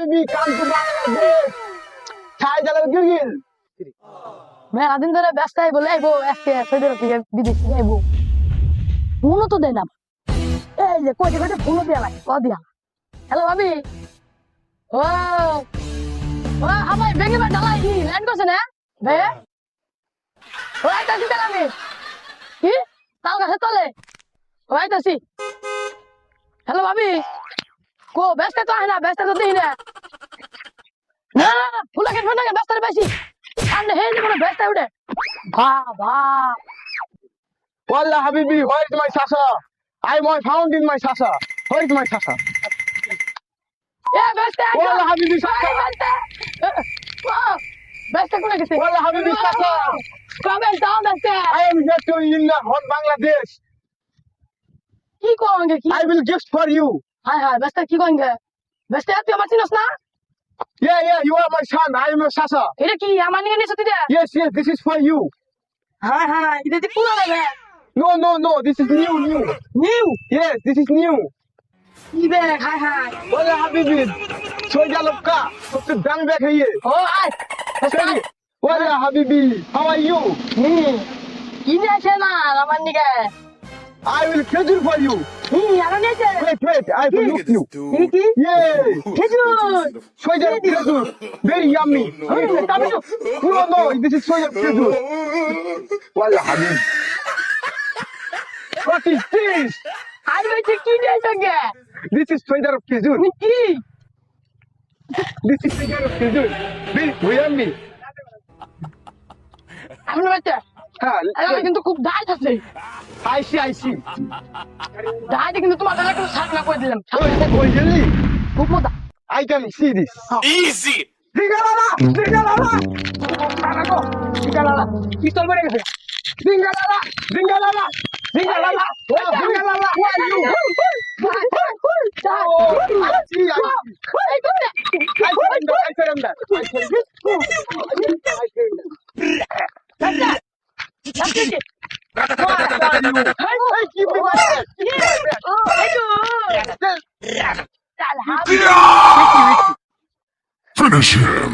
Habibi, come to Bangladesh. Thai jalal gigil. ভাই আদিন ধরে ব্যস্ত আইবো লাইবো আজকে সৌদি আরব থেকে বিদেশে যাইবো ফোনও তো দেয় না এই যে কইতে কইতে ফোনও দেয়া লাগে ক দিয়া হ্যালো ভাবি ও ও আমায় বেগে বা ডালাই কি ল্যান্ড করছে না বে ও আইতাছি তাহলে আমি কি তাল গাছে তলে ও আইতাছি হ্যালো ভাবি কো ব্যস্ত তো আয় না ব্যস্ত তো দিই না না ফুলাকে ফোনকে ব্যস্ত পাইছি সামনে হে যে কোনো ব্যস্ত উঠে বাবা Wallah Habibi, where is my Sasa? I found in my Sasa. Where is my Sasa? এ ব্যস্ত Wallah Habibi, Sasa. ব্যস্ত কোনে গেছে Wallah Habibi, Sasa. কবে যাও ব্যস্ত I am here to in hot Bangladesh. কি কোঙ্গে কি I will gift for you. হায় হায় ব্যস্ত কি কোঙ্গে ব্যস্ত তুই আমার চিনস না Yeah, you are my son. I am your Sasa. এটা কি আমার নিয়ে নিছ তুই Yes, this is for you. হায় হায় এটা তুই পুরো রে No, this is new. New Yes, this is new. কি বে হায় হায় Wallah Habibi, Soja Lokka, सबसे दामी बैग है ये. ও আয় Sorry. Wallah Habibi, how are you? কি নিয়েছে না আমার নিকে I will schedule for you. আর নিয়েছে Wait, I will look you. কি কি Yeah. খেজুর Soja schedule, very yummy. No, this is soja schedule. Wallah Habibi. What is this? আর বলছি কি নিয়েছে গে This is soja schedule. কি This is soja schedule. Very yummy. আমি বলছি হ্যাঁ কিন্তু খুব দাঁত আছে আইসি দাঁত কিন্তু তোমার গলা একটু সাকনা করে দিলাম ওই জেলি খুব মজা I can see this. Easy! Dingalala! ঠিকানা পিস্তল বেড়ে গেছে Dingalala! Who are you? I surrender. Hey, keep me my head. Finish him!